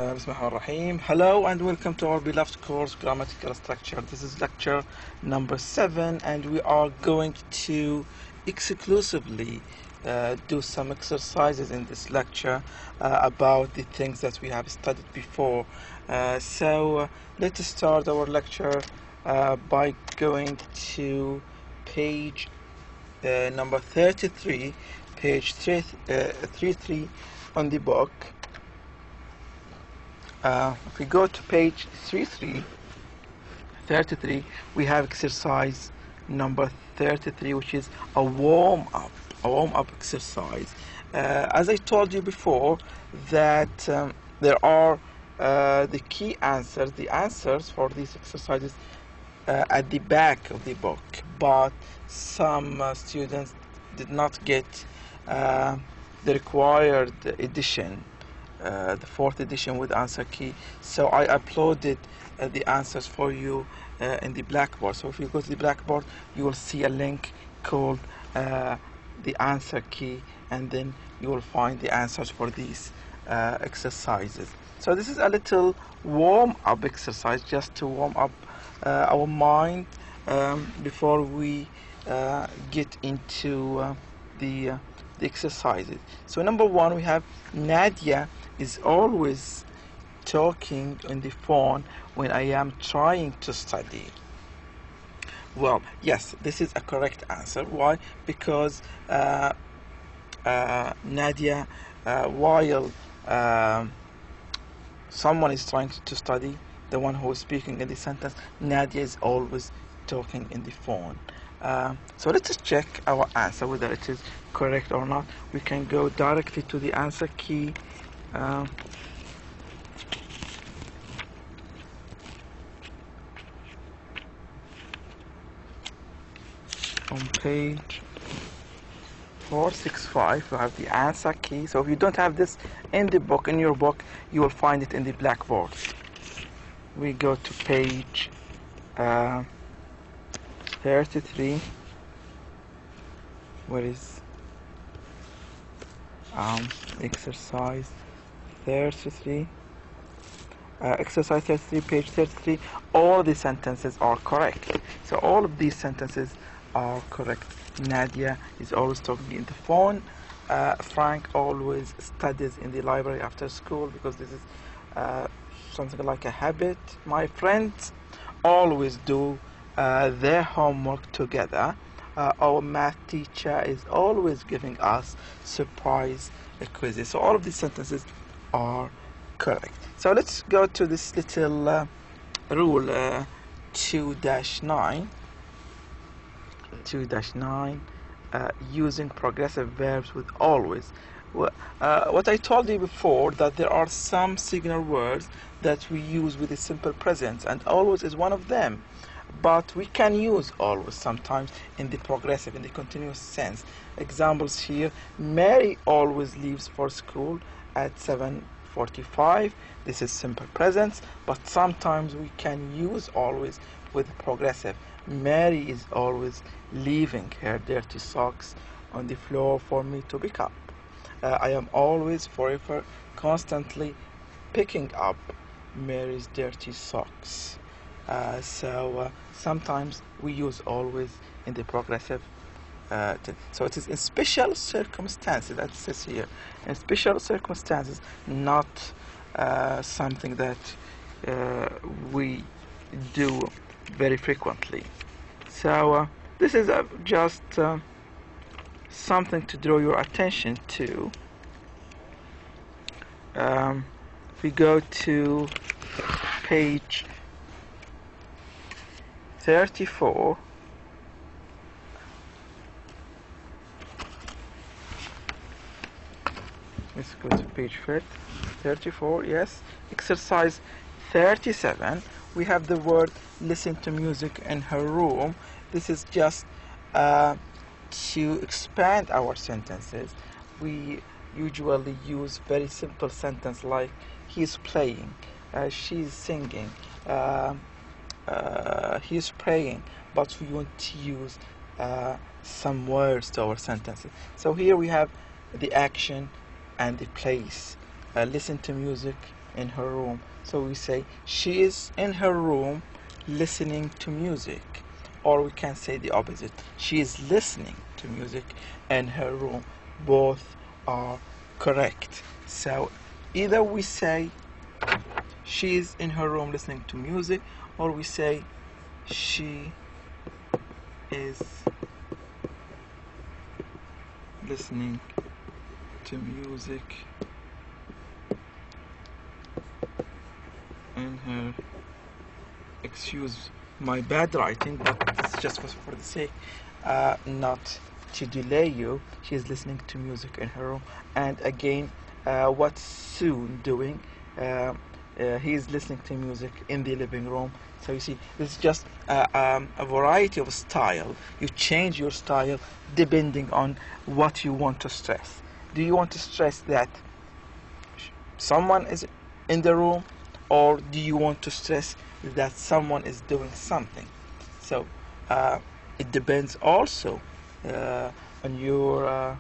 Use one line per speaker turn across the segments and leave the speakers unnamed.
Bismillahirrahmanirrahim. Hello and welcome to our beloved course Grammatical Structure. This is lecture number 7 and we are going to exclusively do some exercises in this lecture about the things that we have studied before. So let's start our lecture by going to page number 33, page 33 on the book. If we go to page 33, we have exercise number 33, which is a warm-up exercise. As I told you before, that there are the key answers, the answers for these exercises at the back of the book, but some students did not get the required edition, the 4th edition with answer key, so I uploaded the answers for you in the blackboard. So if you go to the blackboard, you will see a link called the answer key, and then you will find the answers for these exercises. So this is a little warm-up exercise just to warm up our mind before we get into the exercises. So number 1, we have Nadia is always talking on the phone when I am trying to study. Well, yes, this is a correct answer. Why? Because Nadia, while someone is trying to study, the one who is speaking in the sentence, Nadia is always talking in the phone. So let's check our answer whether it is correct or not. We can go directly to the answer key. On page 465 you have the answer key. So if you don't have this in the book, in your book, you will find it in the blackboard. We go to page 33. Where is exercise 33? Exercise 33, page 33. All the sentences are correct. So all of these sentences are correct. Nadia is always talking in the phone. Frank always studies in the library after school, because this is something like a habit. My friends always do their homework together. Our math teacher is always giving us surprise quizzes. So all of these sentences are correct. So let's go to this little rule 2-9. 2-9, using progressive verbs with always. What I told you before, that there are some signal words that we use with the simple present, and always is one of them. But we can use always sometimes in the progressive, in the continuous sense. Examples here: Mary always leaves for school at 7:45. This is simple present, but sometimes we can use always with progressive. Mary is always leaving her dirty socks on the floor for me to pick up. I am always, forever, constantly picking up Mary's dirty socks. So sometimes we use always in the progressive. So it is in special circumstances, that says here. In special circumstances, not something that we do very frequently. So this is just something to draw your attention to. If we go to page 34, let's go to page 34. Yes, exercise 37. We have the word listen to music in her room. This is just to expand our sentences. We usually use very simple sentence like he's playing, she's singing, he's praying, but we want to use some words to our sentences. So here we have the action and the place. Listen to music in her room. So we say she is in her room listening to music. Or we can say the opposite. She is listening to music in her room. Both are correct. So either we say she is in her room listening to music, or we say she is listening to music in her, excuse my bad writing, but it's just for the sake not to delay you. She is listening to music in her room. And again, what's Soon doing? He is listening to music in the living room. So you see, this is just a variety of style. You change your style depending on what you want to stress. Do you want to stress that someone is in the room, or do you want to stress that someone is doing something? So it depends also on your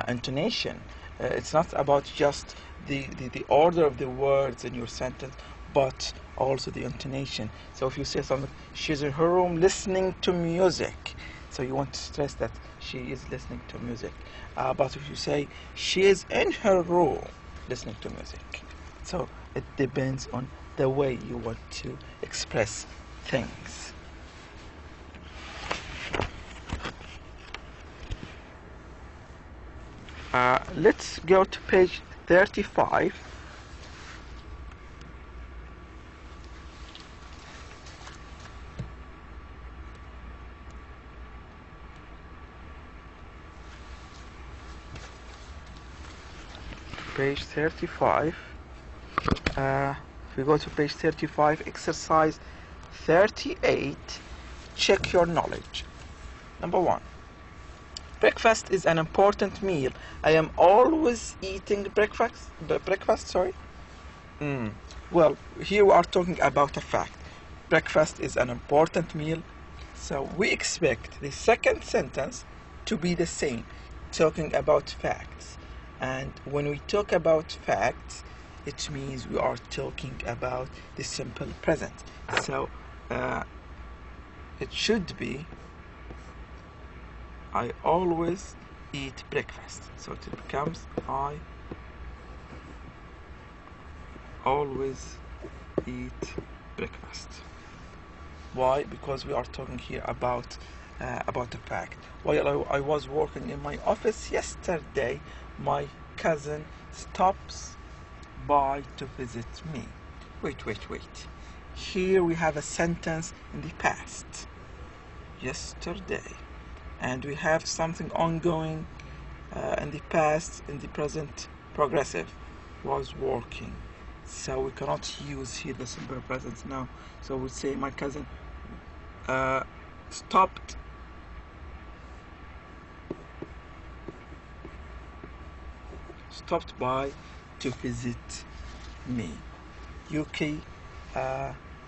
intonation. It's not about just the order of the words in your sentence, but also the intonation. So if you say something, she's in her room listening to music, so you want to stress that she is listening to music. But if you say she is in her room listening to music, so it depends on the way you want to express things. Let's go to page 35. Page 35. If we go to page 35, exercise 38, check your knowledge. Number 1. Breakfast is an important meal. I am always eating breakfast. Well, here we are talking about a fact. Breakfast is an important meal. So we expect the second sentence to be the same, talking about facts. And when we talk about facts, it means we are talking about the simple present. So it should be I always eat breakfast. So it becomes I always eat breakfast. Why? Because we are talking here about a fact. While I was working in my office yesterday, my cousin stops by to visit me. Wait. Here we have a sentence in the past. Yesterday. And we have something ongoing in the past, in the present progressive, was working. So we cannot use here the simple present now. So we say my cousin stopped by to visit me. Yuki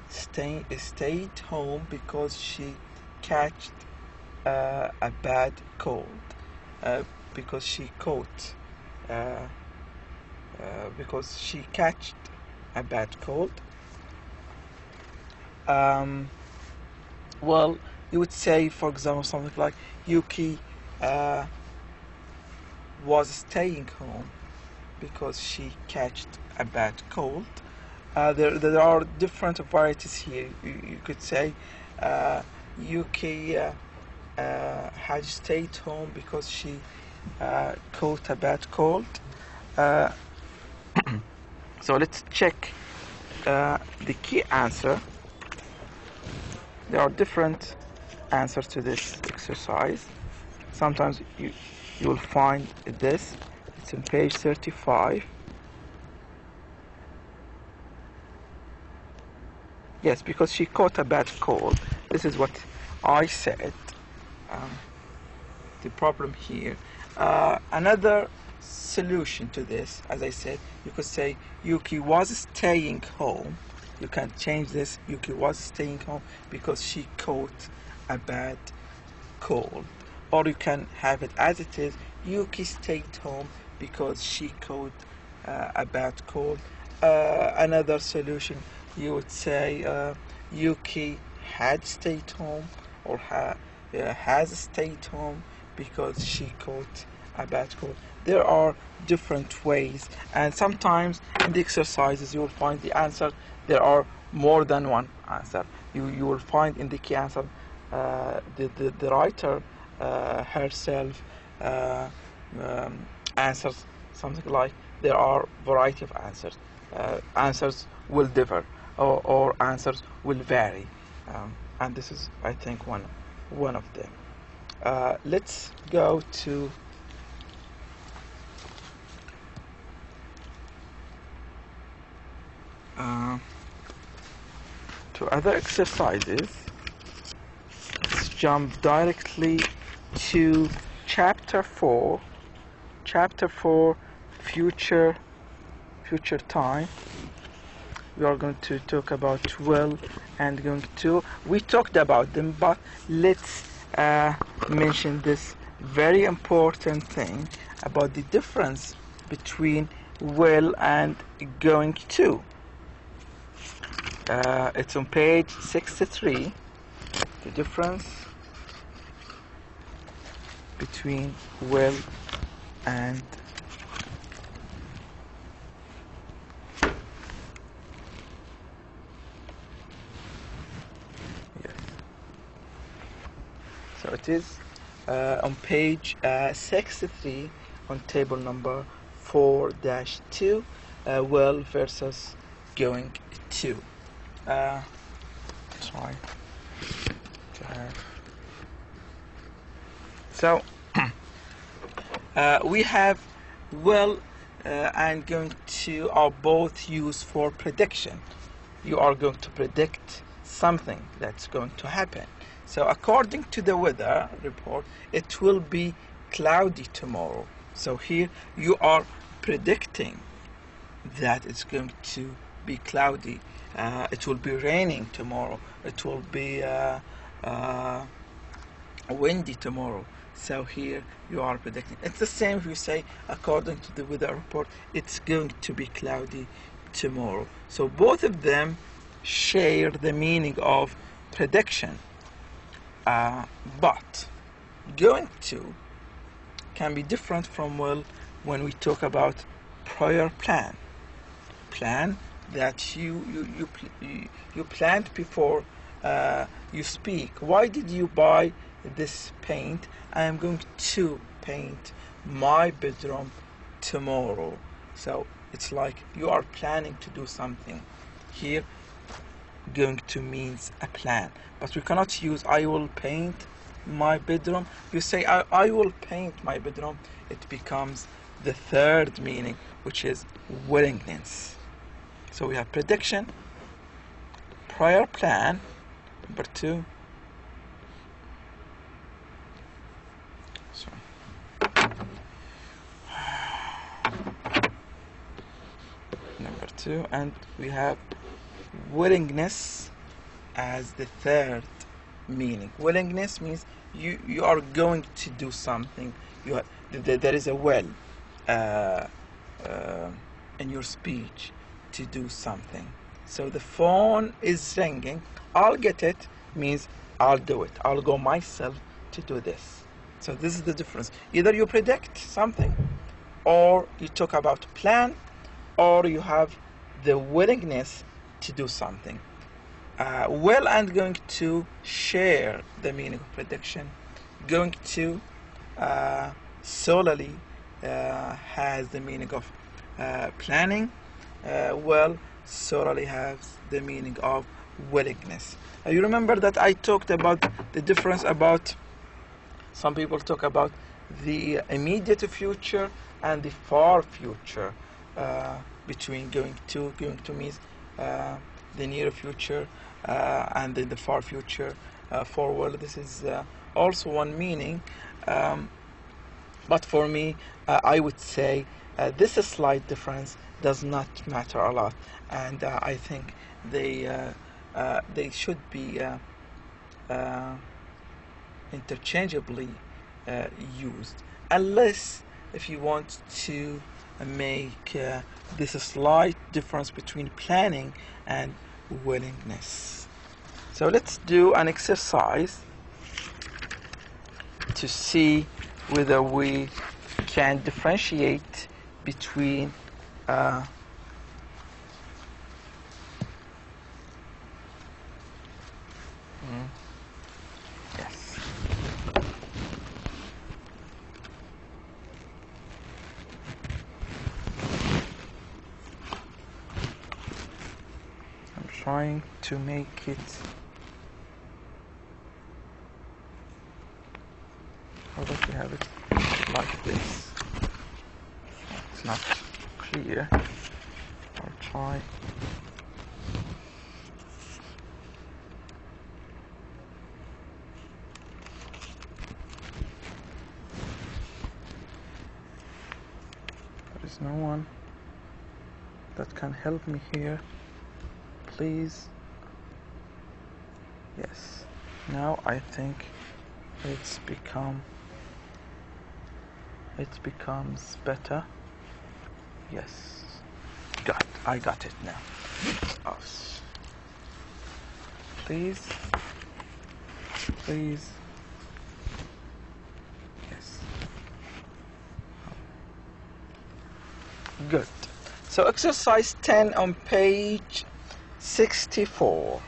stayed home because she catched a bad cold. Because she catched a bad cold. Well, you would say, for example, something like Yuki was staying home because she catched a bad cold. There are different varieties here. You could say Yuki had stayed home because she caught a bad cold. So let's check the key answer. There are different answers to this exercise. Sometimes you will find this. It's on page 35. Yes, because she caught a bad cold. This is what I said. The problem here. Another solution to this, as I said, you could say Yuki was staying home. You can change this. Yuki was staying home because she caught a bad cold. Or you can have it as it is. Yuki stayed home because she caught a bad cold. another solution, you would say Yuki had stayed home, or has stayed home because she caught a bad cold. There are different ways, and sometimes in the exercises you will find the answer. There are more than one answer. You will find in the key answer the writer herself answers something like there are variety of answers. Answers will differ, or answers will vary, and this is, I think, one of them. Let's go to other exercises. Let's jump directly to chapter 4. Chapter 4, future time. We are going to talk about will and going to. We talked about them, but let's mention this very important thing about the difference between will and going to. It's on page 63. The difference between will and yes. So it is on page 63 on table number 4-2, will versus going to. Sorry to have. So we have will and going to are both used for prediction. You are going to predict something that's going to happen. So according to the weather report, it will be cloudy tomorrow. So here you are predicting that it's going to be cloudy. It will be raining tomorrow. It will be windy tomorrow. So here you are predicting. It's the same if you say, according to the weather report, it's going to be cloudy tomorrow. So both of them share the meaning of prediction. But going to can be different from will when we talk about prior plan. Plan that you planned before you speak. Why did you buy this paint? I am going to paint my bedroom tomorrow. So it's like you are planning to do something. Here, going to means a plan. But we cannot use I will paint my bedroom. You say I will paint my bedroom, it becomes the third meaning, which is willingness. So we have prediction, prior plan, number 2. Sorry. Number 2, and we have willingness as the third meaning. Willingness means you are going to do something. There is a will in your speech to do something. So the phone is ringing. I'll get it means I'll do it. I'll go myself to do this. So this is the difference. Either you predict something, or you talk about plan, or you have the willingness to do something. Will and going to share the meaning of prediction. Going to solely has the meaning of planning. Will solely has the meaning of willingness. You remember that I talked about the difference about some people talk about the immediate future and the far future between going to means the near future and then the far future forward. This is also one meaning, but for me I would say this slight difference does not matter a lot, and I think they should be interchangeably used, unless if you want to make this slight difference between planning and willingness. So let's do an exercise to see whether we can differentiate between yes. I'm trying to make it how about we have it like this. It's not clear. I'll try. There is no one that can help me here. Please. Yes. Now I think it becomes better. Yes. I got it now. Oh. Please. Yes. Good. So exercise 10 on page 64.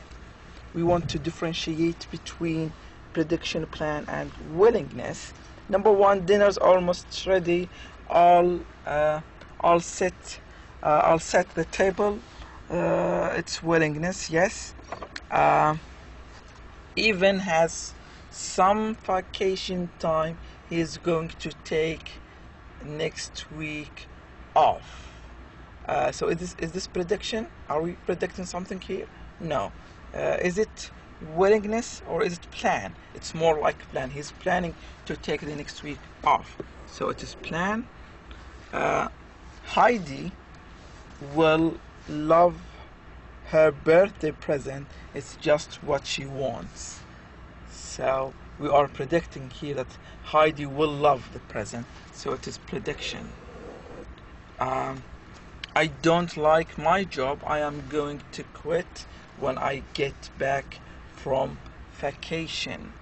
We want to differentiate between prediction, plan, and willingness. Number one, dinner's almost ready. I'll set the table. It's willingness, yes. Even has some vacation time. He's going to take next week off. So is this prediction? Are we predicting something here? No. Is it willingness or is it plan? It's more like plan. He's planning to take the next week off. So it is plan. Heidi will love her birthday present. It's just what she wants. So we are predicting here that Heidi will love the present. So it is prediction. I don't like my job. I am going to quit when I get back from vacation.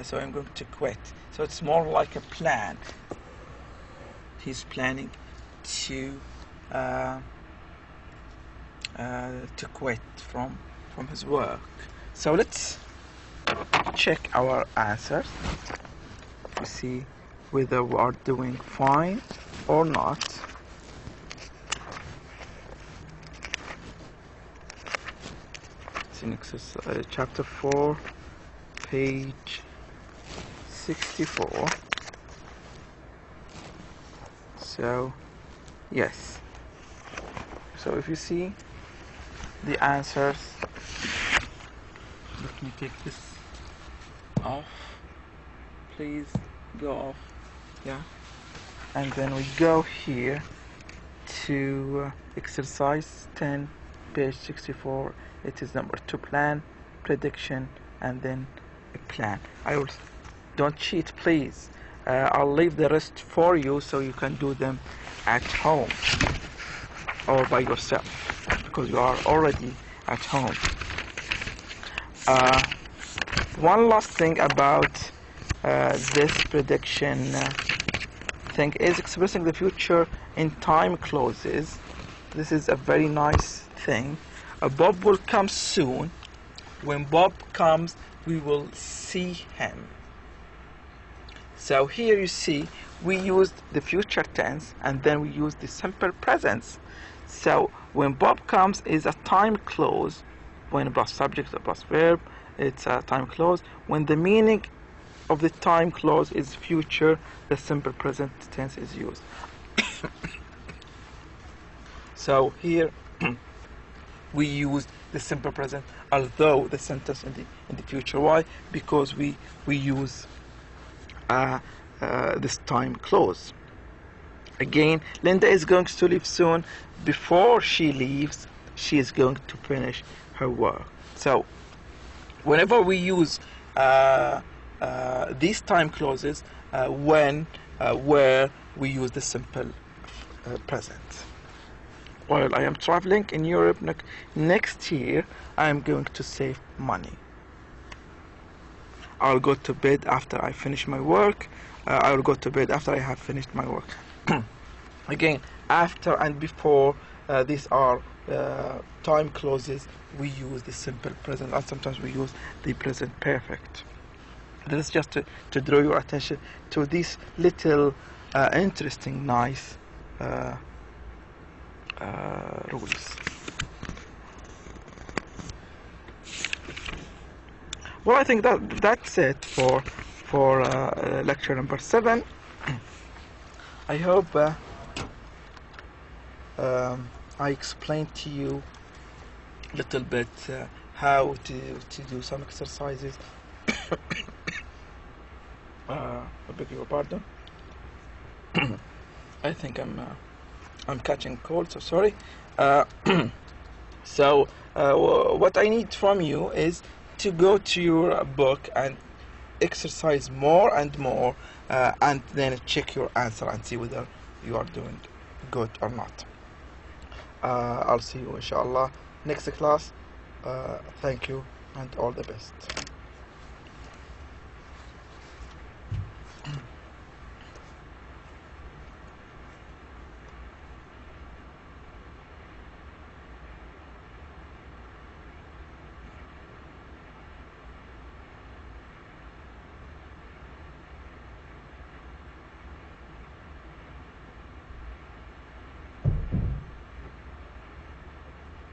So I'm going to quit. So it's more like a plan. He's planning to quit from his work. So let's check our answers to see whether we are doing fine or not. It's in exercise chapter 4, page 64. So yes. So if you see the answers, let me take this off. Please go off. Yeah. And then we go here to exercise 10, page 64. It is number 2, plan, prediction, and then a plan. Don't cheat, please. I'll leave the rest for you so you can do them at home or by yourself because you are already at home. One last thing about this prediction thing is expressing the future in time clauses. This is a very nice thing. Bob will come soon. When Bob comes, we will see him. So here you see we used the future tense and then we used the simple presence. So when Bob comes is a time clause. When plus subject or plus verb, it's a time clause. When the meaning of the time clause is future, the simple present tense is used. So here we used the simple present, although the sentence in the future. Why? Because we use this time clause. Again, Linda is going to leave soon. Before she leaves, she is going to finish her work. So whenever we use these time clauses, where we use the simple present. While I am traveling in Europe next year, I am going to save money. I'll go to bed after I finish my work. I will go to bed after I have finished my work. Again, after and before, these are time clauses. We use the simple present, and sometimes we use the present perfect. This is just to draw your attention to these little interesting, nice rules. Well, I think that's it for lecture number 7. I hope I explained to you a little bit how to do some exercises. I beg your pardon. I think I'm catching cold, so sorry. So what I need from you is to go to your book and exercise more and more, and then check your answer and see whether you are doing good or not. I'll see you inshallah next class. Thank you and all the best.